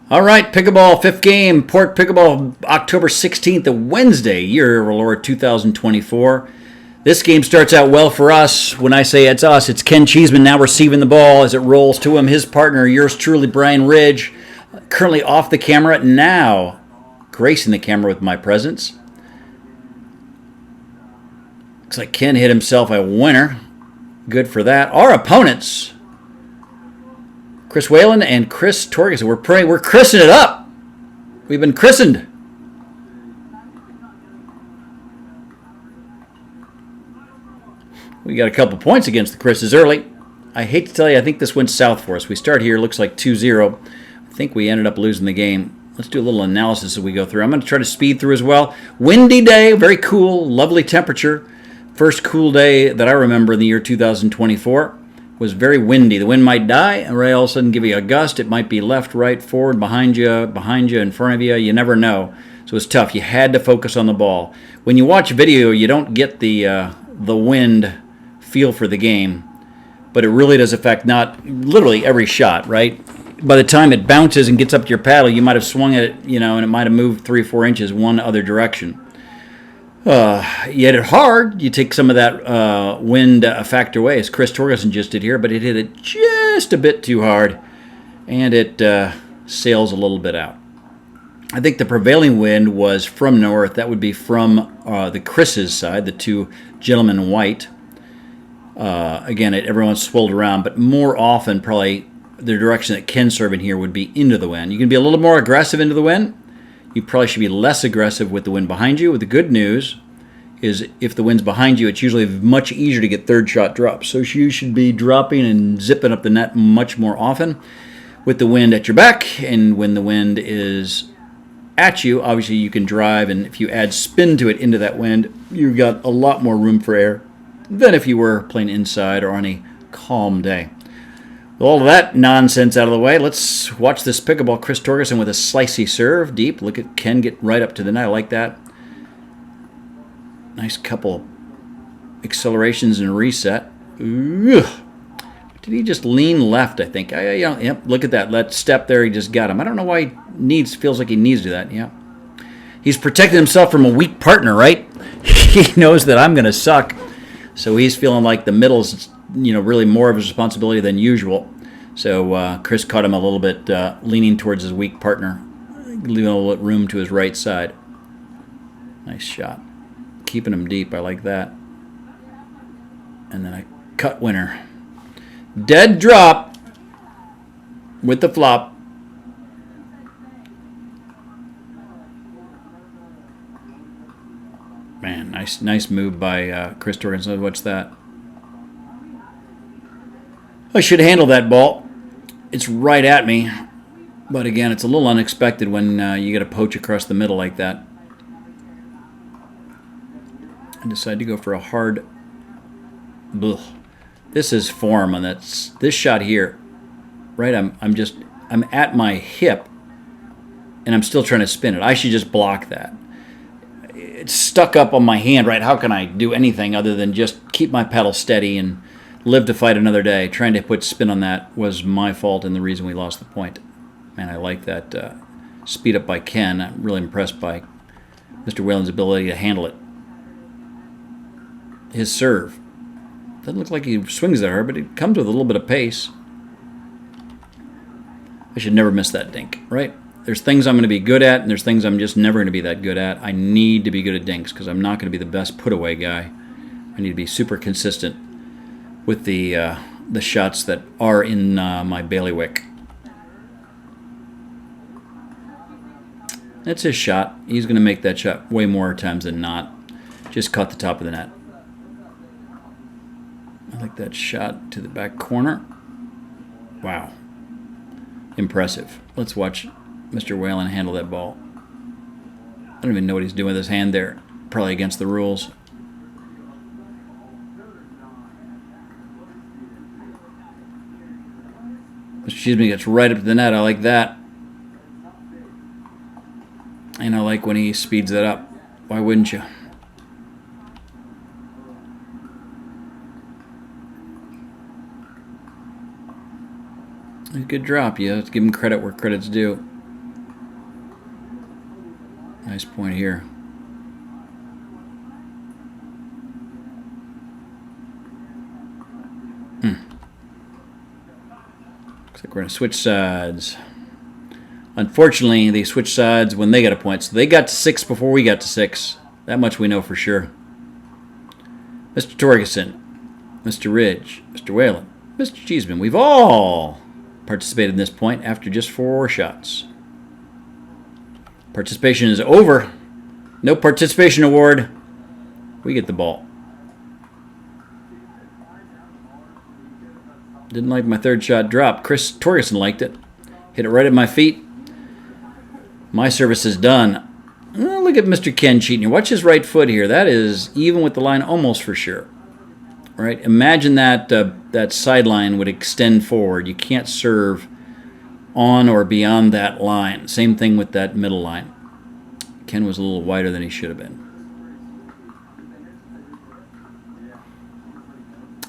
All right, Pickleball, fifth game, Port Pickleball, October 16th, a Wednesday, year of our Lord 2024. This game starts out well for us. When I say it's us, it's Ken Cheeseman now receiving the ball as it rolls to him. His partner, yours truly, Brian Ridge, currently off the camera, now gracing the camera with my presence. Looks like Ken hit himself a winner. Good for that. Our opponents, Chris Whalen and Chris Torgerson. We're christening it up. We've been christened. We got a couple points against the Chris's early. I hate to tell you, I think this went south for us. We start here, looks like 2-0. I think we ended up losing the game. Let's do a little analysis as we go through. I'm going to try to speed through as well. Windy day, very cool, lovely temperature. First cool day that I remember in the year 2024. Was very windy. The wind might die and right all of a sudden give you a gust. It might be left, right, forward, behind you, in front of you. You never know. So it's tough. You had to focus on the ball. When you watch video, you don't get the wind feel for the game, but it really does affect not literally every shot, right? By the time it bounces and gets up to your paddle, you might have swung it, and it might have moved 3 or 4 inches one other direction. You hit it hard. You take some of that wind factor away, as Chris Torgerson just did here, but it hit it just a bit too hard, and it sails a little bit out. I think the prevailing wind was from north. That would be from the Chris's side, the two gentlemen in white. Again, everyone's swirled around, but more often, probably the direction that Ken's serving here would be into the wind. You can be a little more aggressive into the wind. You probably should be less aggressive with the wind behind you. The good news is if the wind's behind you, it's usually much easier to get third shot drops. So you should be dropping and zipping up the net much more often with the wind at your back. And when the wind is at you, obviously you can drive. And if you add spin to it into that wind, you've got a lot more room for air than if you were playing inside or on a calm day. With all of that nonsense out of the way, let's watch this pickleball. Chris Torgerson with a slicey serve, deep. Look at Ken get right up to the net. I like that. Nice couple accelerations and reset. Ugh. Did he just lean left, I think? Yep, look at that. That step there, he just got him. I don't know why he feels like he needs to do that. Yeah. He's protecting himself from a weak partner, right? He knows that I'm going to suck. So he's feeling like the middle's really more of his responsibility than usual. So Chris caught him a little bit leaning towards his weak partner, leaving a little room to his right side. Nice shot. Keeping him deep, I like that. And then a cut winner. Dead drop with the flop. Man, nice move by Chris Torgerson. What's that? I should handle that ball. It's right at me. But again, it's a little unexpected when you get a poach across the middle like that. I decided to go for a hard... Ugh. This is form on this shot here. Right, I'm at my hip, and I'm still trying to spin it. I should just block that. It's stuck up on my hand, right? How can I do anything other than just keep my pedal steady and live to fight another day? Trying to put spin on that was my fault and the reason we lost the point. Man, I like that speed up by Ken. I'm really impressed by Mr. Whalen's ability to handle it. His serve. Doesn't look like he swings at her, but it comes with a little bit of pace. I should never miss that dink, right? There's things I'm going to be good at, and there's things I'm just never going to be that good at. I need to be good at dinks because I'm not going to be the best put-away guy. I need to be super consistent with the shots that are in my bailiwick. That's his shot. He's going to make that shot way more times than not. Just caught the top of the net. I like that shot to the back corner. Wow. Impressive. Let's watch Mr. Whalen handle that ball. I don't even know what he's doing with his hand there. Probably against the rules. Excuse me, gets right up to the net. I like that. And I like when he speeds that up. Why wouldn't you? A good drop, yeah. Let's give him credit where credit's due. Nice point here. Looks like we're going to switch sides. Unfortunately, they switched sides when they got a point. So they got to 6 before we got to 6. That much we know for sure. Mr. Torgerson, Mr. Ridge, Mr. Whalen, Mr. Cheeseman. We've all participated in this point after just 4 shots. Participation is over. No participation award. We get the ball. Didn't like my third shot drop. Chris Torgerson liked it. Hit it right at my feet. My service is done. Oh, look at Mr. Ken cheating here. Watch his right foot here. That is even with the line almost for sure. Right? Imagine that that sideline would extend forward. You can't serve on or beyond that line. Same thing with that middle line. Ken was a little wider than he should have been.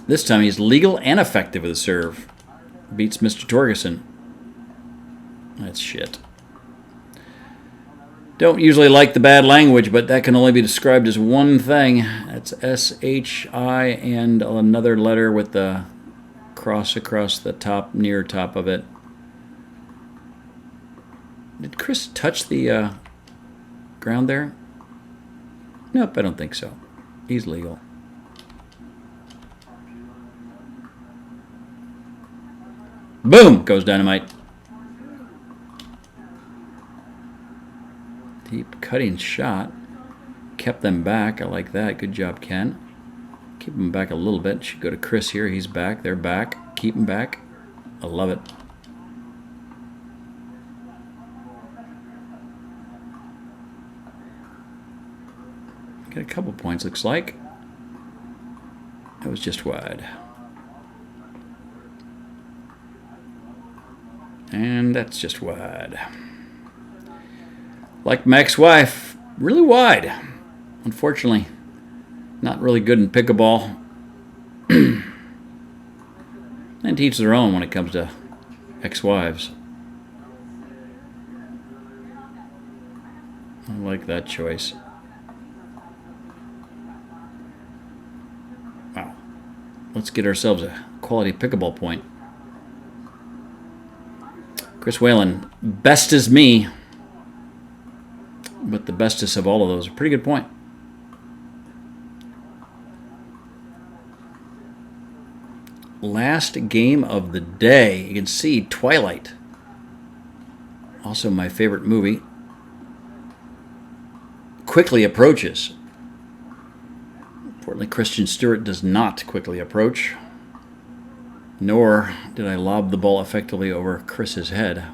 This time he's legal and effective with a serve. Beats Mr. Torgerson. That's shit. Don't usually like the bad language, but that can only be described as one thing. That's S-H-I and another letter with the cross across the top, near top of it. Did Chris touch the ground there? Nope, I don't think so. He's legal. Boom! Goes dynamite. Deep cutting shot. Kept them back. I like that. Good job, Ken. Keep them back a little bit. Should go to Chris here. He's back. They're back. Keep them back. I love it. Got a couple points, looks like. That was just wide. And that's just wide. Like my ex-wife, really wide. Unfortunately, not really good in pickleball. And to each their own when it comes to ex-wives. I like that choice. Wow. Let's get ourselves a quality pickleball point. Chris Whalen, best is me. But the bestest of all of those, a pretty good point. Last game of the day. You can see Twilight. Also my favorite movie. Quickly approaches. Unfortunately, Kristen Stewart does not quickly approach. Nor did I lob the ball effectively over Chris's head.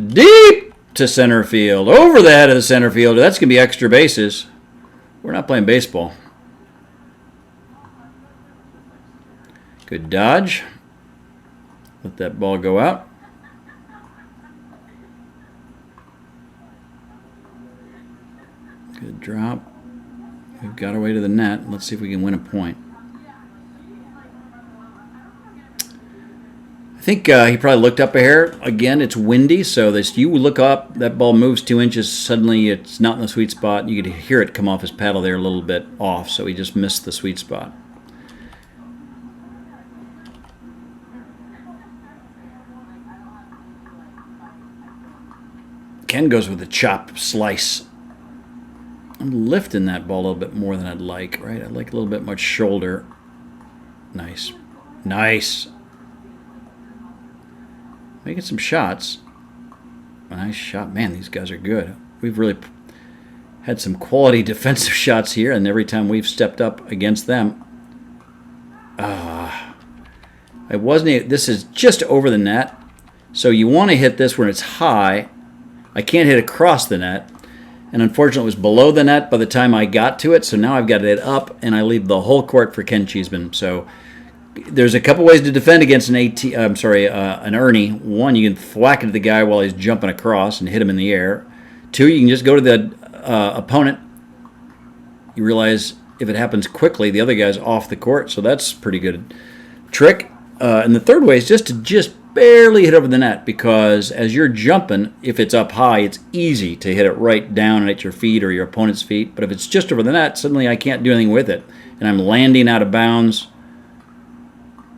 Deep to center field. Over the head of the center fielder. That's going to be extra bases. We're not playing baseball. Good dodge. Let that ball go out. Good drop. We've got our way to the net. Let's see if we can win a point. I think he probably looked up a hair. Again, it's windy, so you look up, that ball moves 2 inches, suddenly it's not in the sweet spot. You could hear it come off his paddle there a little bit off, so he just missed the sweet spot. Ken goes with the chop slice. I'm lifting that ball a little bit more than I'd like, right? I'd like a little bit much shoulder. Nice. Nice. Making some shots. A nice shot. Man, these guys are good. We've really had some quality defensive shots here, and every time we've stepped up against them. This is just over the net. So you want to hit this when it's high. I can't hit across the net. And unfortunately, it was below the net by the time I got to it. So now I've got it up, and I leave the whole court for Ken Cheeseman. So there's a couple ways to defend against an Ernie. One, you can thwack it at the guy while he's jumping across and hit him in the air. Two, you can just go to the opponent. You realize if it happens quickly, the other guy's off the court. So that's a pretty good trick. And the third way is just to barely hit over the net, because as you're jumping, if it's up high, it's easy to hit it right down at your feet or your opponent's feet. But if it's just over the net, suddenly I can't do anything with it. And I'm landing out of bounds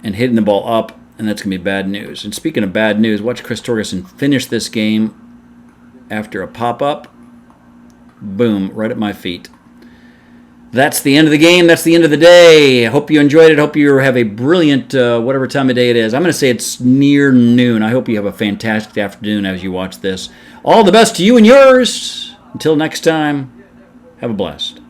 and hitting the ball up, and that's going to be bad news. And speaking of bad news, watch Chris Torgerson finish this game after a pop-up. Boom, right at my feet. That's the end of the game. That's the end of the day. I hope you enjoyed it. Hope you have a brilliant whatever time of day it is. I'm going to say it's near noon. I hope you have a fantastic afternoon as you watch this. All the best to you and yours. Until next time, have a blast.